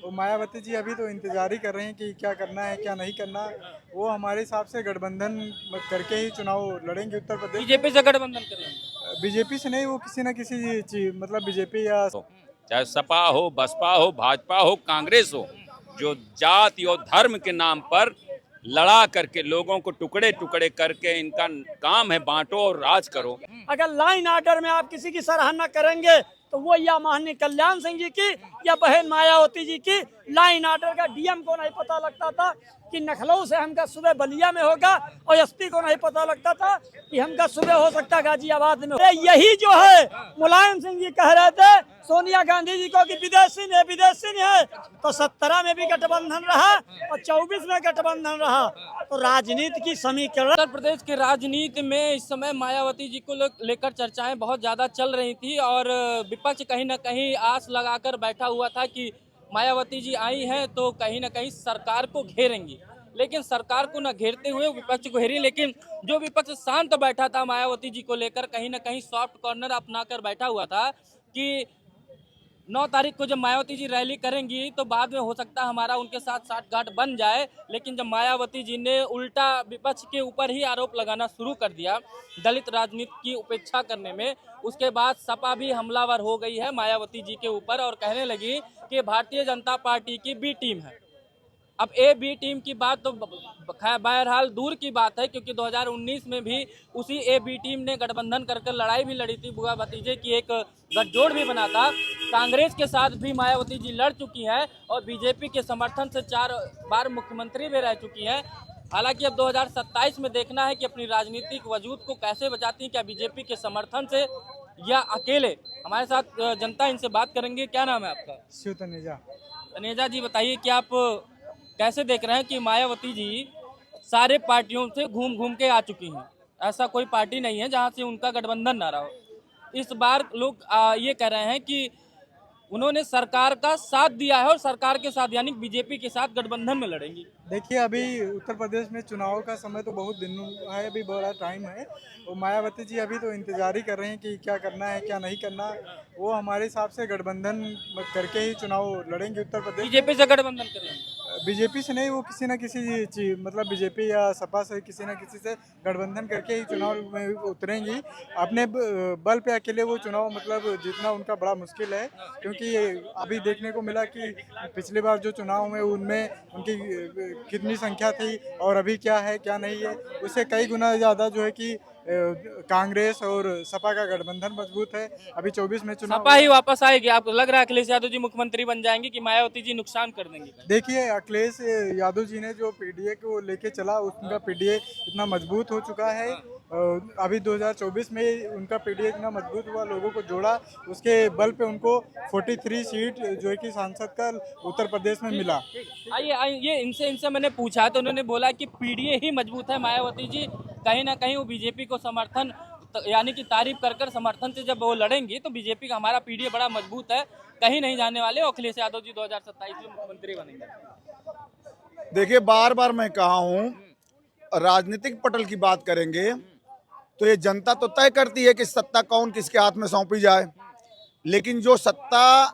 वो मायावती जी अभी तो इंतजार ही कर रहे हैं कि क्या करना है क्या नहीं करना। वो हमारे हिसाब से गठबंधन करके ही चुनाव लड़ेंगे उत्तर प्रदेश में। बीजेपी से गठबंधन करेंगे। बीजेपी से नहीं, वो किसी ना किसी चीज मतलब बीजेपी या हो, चाहे सपा हो, बसपा हो, भाजपा हो, कांग्रेस हो, जो जाति और धर्म के नाम पर लड़ा करके लोगों को टुकड़े टुकड़े करके इनका काम है बांटो और राज करो। अगर लाइन आर्डर में आप किसी की सराहना करेंगे तो वो या माननीय कल्याण सिंह जी की या बहन मायावती जी की। लाइन आर्डर का डीएम को नहीं पता लगता था कि लखनऊ से हमका सुबह बलिया में होगा, और एसपी को नहीं पता लगता था कि हमका सुबह हो सकता है गाजियाबाद में। यही जो है मुलायम सिंह जी कह रहे थे सोनिया गांधी जी को कि विदेशी ने है, तो 17 में भी गठबंधन रहा और 24 में गठबंधन रहा। तो राजनीति की समीकरण उत्तर प्रदेश के राजनीति में इस समय मायावती जी को लेकर चर्चाएं बहुत ज्यादा चल रही थी और विपक्ष कहीं न कहीं आस लगाकर बैठा हुआ था कि मायावती जी आई हैं तो कहीं न कहीं सरकार को घेरेंगी, लेकिन सरकार को न घेरते हुए विपक्ष को घेरी। लेकिन जो विपक्ष शांत बैठा था मायावती जी को लेकर, कहीं न कहीं सॉफ्ट कॉर्नर अपनाकर बैठा हुआ था कि 9 तारीख को जब मायावती जी रैली करेंगी तो बाद में हो सकता है हमारा उनके साथ साठगांठ बन जाए। लेकिन जब मायावती जी ने उल्टा विपक्ष के ऊपर ही आरोप लगाना शुरू कर दिया दलित राजनीति की उपेक्षा करने में, उसके बाद सपा भी हमलावर हो गई है मायावती जी के ऊपर और कहने लगी कि भारतीय जनता पार्टी की बी टीम है। अब ए बी टीम की बात तो बहरहाल दूर की बात है, क्योंकि 2019 में भी उसी ए बी टीम ने गठबंधन कर लड़ाई भी लड़ी थी, बुआ भतीजे की एक गठजोड़ भी बना था। कांग्रेस के साथ भी मायावती जी लड़ चुकी हैं और बीजेपी के समर्थन से 4 बार मुख्यमंत्री भी रह चुकी हैं। हालांकि अब 2027 में देखना है कि अपनी राजनीतिक वजूद को कैसे बचाती हैं, क्या बीजेपी के समर्थन से या अकेले। हमारे साथ जनता इनसे बात करेंगे। क्या नाम है आपका? शिव तनेजा। तनेजा जी बताइए कि आप कैसे देख रहे हैं कि मायावती जी सारे पार्टियों से घूम घूम के आ चुकी हैं, ऐसा कोई पार्टी नहीं है जहां से उनका गठबंधन ना रहा हो। इस बार लोग ये कह रहे हैं कि उन्होंने सरकार का साथ दिया है और सरकार के साथ यानी बीजेपी के साथ गठबंधन में लड़ेंगी। देखिए अभी उत्तर प्रदेश में चुनाव का समय तो बहुत दिन है, अभी बड़ा टाइम है। और मायावती जी अभी तो इंतजार ही कर रहे हैं कि क्या करना है क्या नहीं करना। वो हमारे हिसाब से गठबंधन करके ही चुनाव लड़ेंगे उत्तर प्रदेश। बीजेपी से गठबंधन करेंगे? बीजेपी से नहीं, वो किसी ना किसी चीज मतलब बीजेपी या सपा से किसी ना किसी से गठबंधन करके ही चुनाव में उतरेंगी। अपने बल पे अकेले वो चुनाव मतलब जीतना उनका बड़ा मुश्किल है, क्योंकि अभी देखने को मिला कि पिछली बार जो चुनाव में उनमें उनकी कितनी संख्या थी और अभी क्या है क्या नहीं है, उससे कई गुना ज़्यादा जो है कि कांग्रेस और सपा का गठबंधन मजबूत है। अभी 24 में चुनाव सपा ही वापस आएगी? आपको लग रहा है अखिलेश यादव जी मुख्यमंत्री बन जाएंगे कि मायावती जी नुकसान कर देंगे? देखिए अखिलेश यादव जी ने जो पीडीए को लेके चला, उनका पीडीए इतना मजबूत हो चुका है। अभी 2024 में उनका पीडीए इतना मजबूत हुआ, लोगों को जोड़ा, उसके बल पे उनको 43 सीट जो है कि सांसद का उत्तर प्रदेश में मिला। आइए इनसे मैंने पूछा तो उन्होंने बोला कि पीडीए ही मजबूत है। मायावती जी कहीं ना कहीं वो बीजेपी को समर्थन यानी कि तारीफ कर समर्थन से जब वो लड़ेंगी तो बीजेपी का हमारा पीडीए बड़ा मजबूत है, कहीं नहीं जाने वाले। अखिलेश यादव जी 2027 में मुख्यमंत्री बनेंगे। देखिए बार बार मैं कहा हूँ, राजनीतिक पटल की बात करेंगे तो ये जनता तो तय करती है कि सत्ता कौन किसके हाथ में सौंपी जाए, लेकिन जो सत्ता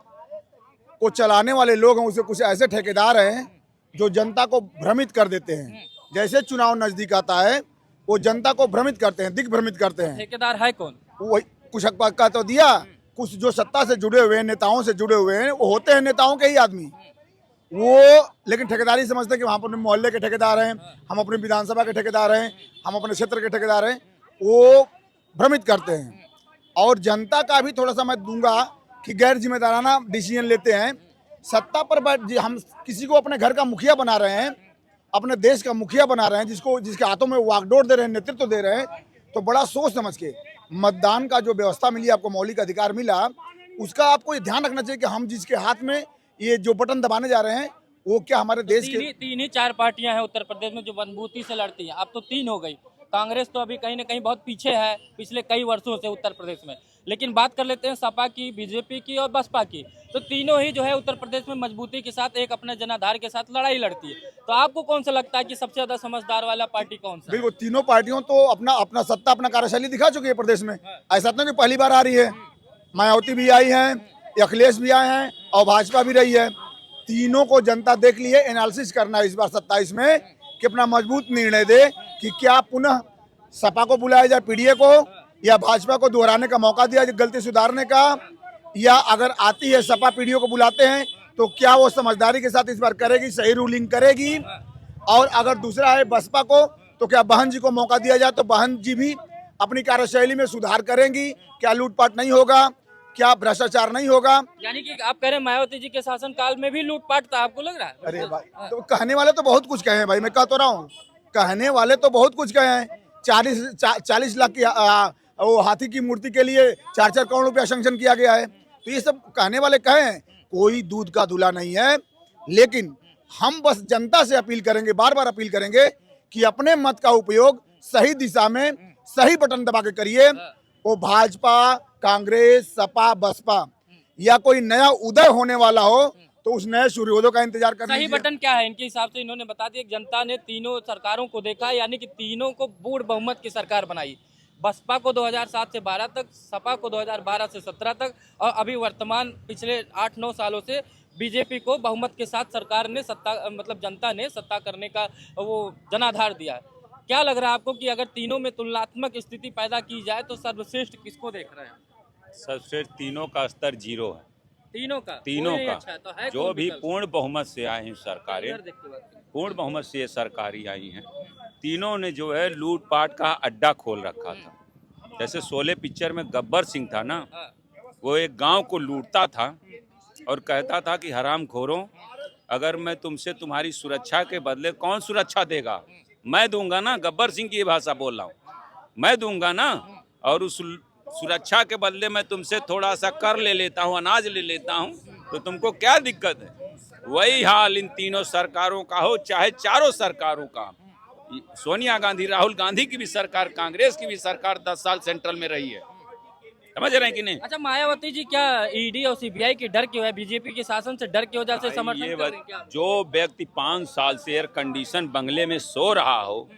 को चलाने वाले लोग हैं उसे कुछ ऐसे ठेकेदार हैं जो जनता को भ्रमित कर देते हैं। जैसे चुनाव नजदीक आता है वो जनता को भ्रमित करते हैं, दिग्भ्रमित करते हैं। ठेकेदार है कौन? वही कुछ का तो दिया, कुछ जो सत्ता से जुड़े हुए हैं, नेताओं से जुड़े हुए हैं, वो होते हैं नेताओं के ही आदमी वो, लेकिन ठेकेदारी समझते हैं कि हम अपने मोहल्ले के ठेकेदार हैं, हम अपनी विधानसभा के ठेकेदार हैं, हम अपने क्षेत्र के ठेकेदार हैं, वो भ्रमित करते हैं। और जनता का भी थोड़ा सा मैं दूंगा कि गैर जिम्मेदाराना डिसीजन लेते हैं। सत्ता पर हम किसी को अपने घर का मुखिया बना रहे हैं, अपने देश का मुखिया बना रहे हैं, जिसके हाथों में वागडोर दे रहे हैं, नेतृत्व दे रहे हैं, तो बड़ा सोच समझ के मतदान का जो व्यवस्था मिली, आपको मौलिक अधिकार मिला, उसका आपको ये ध्यान रखना चाहिए कि हम जिसके हाथ में ये जो बटन दबाने जा रहे हैं वो क्या हमारे देश के तीन ही 4 पार्टियां हैं उत्तर प्रदेश में जो मजबूती से लड़ती हैं। अब तो 3 हो गई। कांग्रेस तो अभी कहीं ना कहीं बहुत पीछे है पिछले कई वर्षों से उत्तर प्रदेश में। लेकिन बात कर लेते हैं सपा की, बीजेपी की और बसपा की, तो तीनों ही जो है उत्तर प्रदेश में मजबूती के साथ एक अपने जनाधार के साथ लड़ाई लड़ती है। तो आपको कौन सा लगता है कि सबसे ज्यादा समझदार वाला पार्टी कौन सा? बिल्कुल, तीनों पार्टियों तो अपना सत्ता, अपना कार्यशैली दिखा चुकी है प्रदेश में। ऐसा तो नहीं पहली बार आ रही है, मायावती भी आई हैं, अखिलेश भी आए हैं और भाजपा भी रही है। तीनों को जनता देख ली है। एनालिसिस करना है इस बार 27 में कि अपना मजबूत निर्णय दे कि क्या पुनः सपा को बुलाया जाए, पीडीए को, या भाजपा को दोहराने का मौका दिया जाए, गलती सुधारने का, या अगर आती है सपा पीडीए को बुलाते हैं तो क्या वो समझदारी के साथ इस बार करेगी, सही रूलिंग करेगी। और अगर दूसरा है बसपा को, तो क्या बहन जी को मौका दिया जाए तो बहन जी भी अपनी कार्यशैली में सुधार करेंगी, क्या लूटपाट नहीं होगा, क्या भ्रष्टाचार नहीं होगा। यानी कि आप कह रहे हैं मायावती जी के शासनकाल में भी लूटपाट था, आपको लग रहा है? अरे भाई, तो कहने वाले तो बहुत कुछ कहे हैं भाई, मैं कह तो रहा हूँ, कहने वाले तो बहुत कुछ कहे हैं। 40 लाख की वो हाथी की मूर्ति के लिए 4-4 करोड़ रुपया सैंक्शन किया गया है। तो ये सब कहने वाले कहे हैं, कोई दूध का धुला नहीं है। लेकिन हम बस जनता से अपील करेंगे, बार बार अपील करेंगे कि अपने मत का उपयोग सही दिशा में सही बटन दबा के करिए। वो भाजपा, कांग्रेस, सपा, बसपा या कोई नया उदय होने वाला हो तो उस नए सूर्योदय का इंतजार कर सही लीजिए। बटन क्या है इनके हिसाब से? इन्होंने बता दिया कि जनता ने तीनों सरकारों को देखा, यानी कि तीनों को बूढ़ बहुमत की सरकार बनाई। बसपा को 2007 से 12 तक, सपा को 2012 से 17 तक, और अभी वर्तमान पिछले 8-9 सालों से बीजेपी को बहुमत के साथ सरकार ने जनता ने सत्ता करने का वो जनाधार दिया है। क्या लग रहा है आपको कि अगर तीनों में तुलनात्मक स्थिति पैदा की जाए तो सर्वश्रेष्ठ किसको देख रहे हैं? सबसे तीनों का स्तर 0 है। तीनों का का अच्छा, तो है जो कौन भी विकल्प? पूर्ण बहुमत से आए हैं सरकारें, इधर देख के बात करें। पूर्ण बहुमत से ये सरकारी आई हैं, तीनों ने जो है लूटपाट का अड्डा खोल रखा था। जैसे शोले पिक्चर में गब्बर सिंह था ना, हाँ। वो एक गांव को लूटता था और कहता था कि हरामखोरों, अगर मैं तुमसे तुम्हारी सुरक्षा के बदले, कौन सुरक्षा देगा? मैं दूंगा ना। गब्बर सिंह की ये भाषा बोल रहा हूँ, मैं दूंगा ना। और उस सुरक्षा के बदले मैं तुमसे थोड़ा सा कर ले लेता हूँ, अनाज ले लेता हूँ, तो तुमको क्या दिक्कत है? वही हाल इन तीनों सरकारों का हो, चाहे चारों सरकारों का। सोनिया गांधी, राहुल गांधी की भी सरकार, कांग्रेस की भी सरकार 10 साल सेंट्रल में रही है। समझ रहे हैं कि नहीं? अच्छा, मायावती जी क्या ईडी और सीबीआई की डर क्यों है? बीजेपी के शासन से डर की वजह से समर्थन ये कर रहे हैं क्या? जो व्यक्ति 5 साल से एयर कंडीशन बंगले में सो रहा हो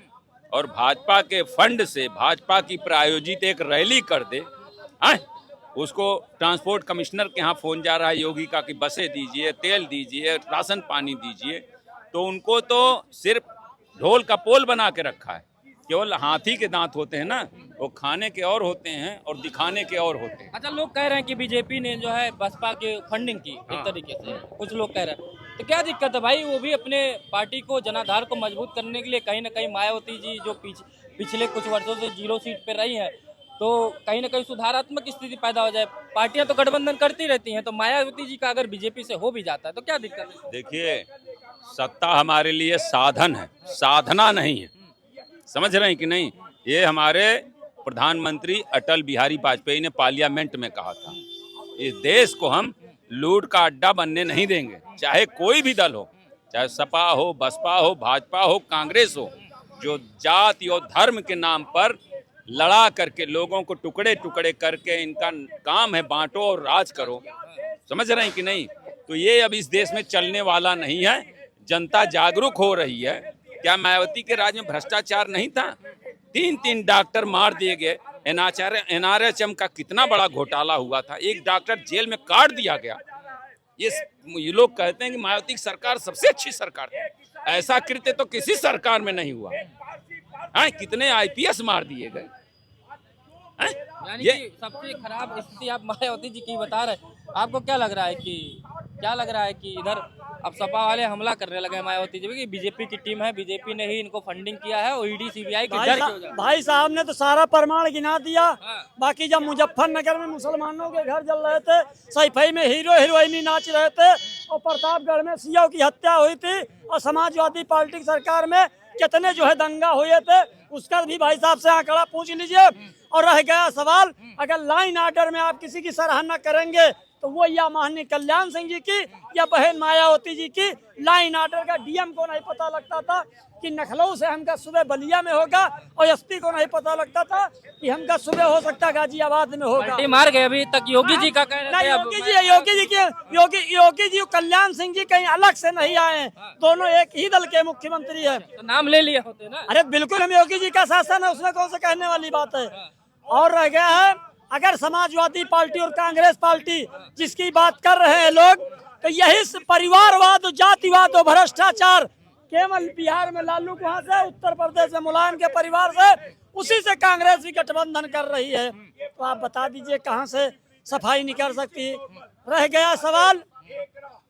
और भाजपा के फंड से भाजपा की प्रायोजित एक रैली कर दे, उसको ट्रांसपोर्ट कमिश्नर के यहाँ फोन जा रहा है योगी का कि बसें दीजिए, तेल दीजिए, राशन पानी दीजिए, तो उनको तो सिर्फ ढोल का पोल बना के रखा है। केवल हाथी के दांत होते हैं ना, वो खाने के और होते हैं और दिखाने के और होते हैं। अच्छा, लोग कह रहे हैं कि बीजेपी ने जो है बसपा के फंडिंग की एक तरीके से, कुछ लोग कह रहे हैं। तो क्या दिक्कत है भाई? वो भी अपने पार्टी को, जनाधार को मजबूत करने के लिए कहीं ना कहीं मायावती जी जो पिछले कुछ वर्षों से 0 सीट पर रही है, तो कहीं ना कहीं सुधारात्मक स्थिति पैदा हो जाए। पार्टियां तो गठबंधन करती रहती हैं, तो मायावती जी का अगर बीजेपी से हो भी जाता है तो क्या दिक्कत है? देखिए, सत्ता हमारे लिए साधन है, साधना नहीं है। समझ रहे हैं कि नहीं? ये हमारे प्रधानमंत्री अटल बिहारी वाजपेयी ने पार्लियामेंट में कहा था, इस देश को हम लूट का अड्डा बनने नहीं देंगे। चाहे कोई भी दल हो, चाहे सपा हो, बसपा हो, भाजपा हो, कांग्रेस हो, जो जाति और धर्म के नाम पर लड़ा करके लोगों को टुकड़े टुकड़े करके इनका काम है बांटो और राज करो। समझ रहे हैं कि नहीं? तो ये अब इस देश में चलने वाला नहीं है। जनता जागरूक हो रही है। क्या मायावती के राज में भ्रष्टाचार नहीं था? 3 डॉक्टर मार दिए गए। NRHM का कितना बड़ा घोटाला हुआ था, एक डॉक्टर जेल में काट दिया गया। ये लोग कहते हैं कि मायावती की सरकार सबसे अच्छी सरकार थी। ऐसा कृत्य तो किसी सरकार में नहीं हुआ। कितने IPS मार दिए गए। यानी कि सबसे खराब स्थिति आप मायावती जी की बता रहे हैं। आपको क्या लग रहा है कि इधर अब सपा वाले हमला करने लगे मायावती जी की? बीजेपी की टीम है, बीजेपी ने ही इनको फंडिंग किया है, और ईडी सीबीआई की डर की वजह से। भाई साहब ने तो सारा प्रमाण गिना दिया। हाँ। बाकी जब मुजफ्फरनगर में मुसलमानों के घर जल रहे थे, सैफई में हीरो हीरोइनी नाच रहे थे, और प्रतापगढ़ में सीओ की हत्या हुई थी, और समाजवादी पार्टी की सरकार में कितने जो है दंगा हुए थे, उसका भी भाई साहब से आंकड़ा पूछ लीजिए। और रह गया सवाल, अगर लाइन आर्डर में आप किसी की सराहना करेंगे तो वो या माननीय कल्याण सिंह जी की या बहन मायावती जी की। लाइन आर्डर का डीएम को नहीं पता लगता था कि लखनऊ से हमका सुबह बलिया में होगा, और एसपी को नहीं पता लगता था कि हमका सुबह हो सकता है गाजियाबाद में होगा। पलटी मार गए अभी तक योगी जी का कह रहे थे। योगी जी कल्याण सिंह जी कहीं अलग से नहीं आए हैं, दोनों एक ही दल के मुख्यमंत्री है। तो नाम ले लिए होते ना। अरे बिल्कुल, हम योगी जी का शासन है, उसमें कौन सा कहने वाली बात है। और रह गया है, अगर समाजवादी पार्टी और कांग्रेस पार्टी जिसकी बात कर रहे हैं लोग, तो यही परिवारवाद, जातिवाद और भ्रष्टाचार केवल बिहार में लालू वहां से, उत्तर प्रदेश में मुलायम के परिवार से, उसी से कांग्रेस भी गठबंधन कर रही है। तो आप बता दीजिए कहां से सफाई निकल सकती है। रह गया सवाल,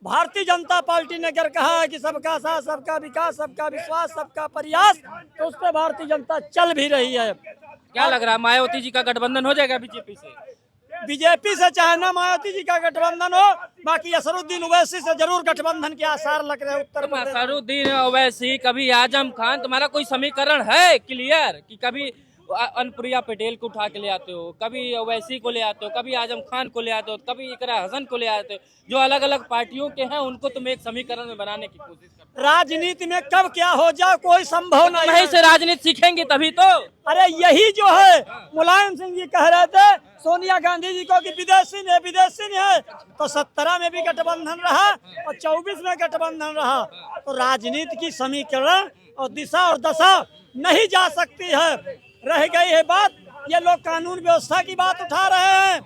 भारतीय जनता पार्टी ने अगर कहा है कि सबका साथ, सबका विकास, सबका विश्वास, सबका प्रयास, तो उस पर भारतीय जनता चल भी रही है। क्या लग रहा है, मायावती जी का गठबंधन हो जाएगा बीजेपी से? बीजेपी से चाहे ना मायावती जी का गठबंधन हो, बाकी असरुद्दीन ओवैसी से जरूर गठबंधन के आसार लग रहे हैं उत्तर प्रदेश। असरुद्दीन ओवैसी, कभी आजम खान, तुम्हारा कोई समीकरण है क्लियर कि कभी अनुप्रिया पटेल को उठा के ले आते हो, कभी ओवैसी को ले आते हो, कभी आजम खान को ले आते हो, कभी इकरा हसन को ले आते हो, जो अलग अलग पार्टियों के हैं उनको तुम एक समीकरण में बनाने की कोशिश करते हो। राजनीति में कब क्या हो जाए कोई संभव नहीं नहीं है। से राजनीति सीखेंगे तभी तो। अरे यही जो है, मुलायम सिंह जी कह रहे थे सोनिया गांधी जी को कि विदेशी ने है, तो 17 में भी गठबंधन रहा और 24 में गठबंधन रहा। तो राजनीति की समीकरण और दिशा और दशा नहीं जा सकती है। रह गई है बात, ये लोग कानून व्यवस्था की बात उठा रहे हैं।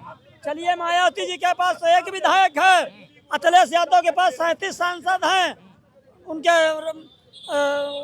चलिए, मायावती जी के पास 1 विधायक है, अखिलेश यादव के पास 37 सांसद हैं, उनके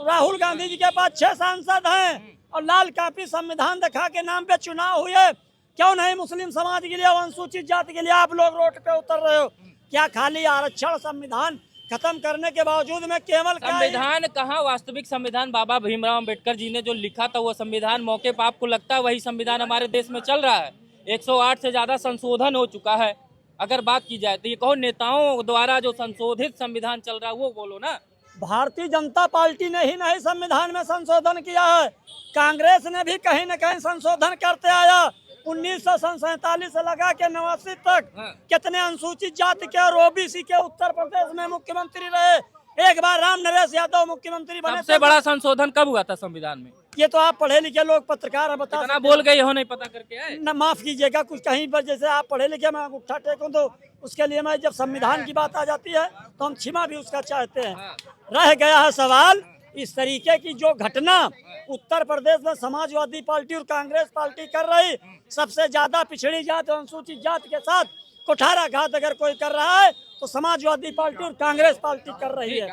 राहुल गांधी जी के पास 6 सांसद हैं, और लाल कापी संविधान दिखा के नाम पे चुनाव हुए। क्यों नहीं मुस्लिम समाज के लिए और अनुसूचित जाति के लिए आप लोग रोड पे उतर रहे हो? क्या खाली आरक्षण संविधान खत्म करने के बावजूद में केवल संविधान कहाँ, वास्तविक संविधान बाबा भीमराव अंबेडकर जी ने जो लिखा था वो संविधान मौके पर आपको लगता है वही संविधान हमारे देश में चल रहा है? 108 से ज्यादा संशोधन हो चुका है। अगर बात की जाए तो ये कौन नेताओं द्वारा जो संशोधित संविधान चल रहा है वो बोलो ना। भारतीय जनता पार्टी ने ही नहीं संविधान में संशोधन किया है, कांग्रेस ने भी कहीं न कहीं संशोधन करते आया। 1947 से लगा के 89 तक कितने अनुसूचित जाति के और ओबीसी के उत्तर प्रदेश में मुख्यमंत्री रहे। एक बार राम नरेश यादव मुख्यमंत्री बने। सबसे बड़ा संशोधन कब हुआ था संविधान में? ये तो आप पढ़े लिखे लोग पत्रकार हैं, बता इतना बोल गए हो, नहीं पता करके आए? न माफ कीजिएगा, कुछ कहीं पर जैसे आप पढ़े लिखे मैं अंगूठा टेकूं तो उसके लिए मैं, जब संविधान की बात आ जाती है तो हम क्षमा भी उसका चाहते हैं। रह गया है सवाल, इस तरीके की जो घटना उत्तर प्रदेश में समाजवादी पार्टी और कांग्रेस पार्टी कर रही, सबसे ज्यादा पिछड़ी जाति और अनुसूचित जाति के साथ कुठाराघात अगर कोई कर रहा है तो समाजवादी पार्टी और कांग्रेस पार्टी कर रही है।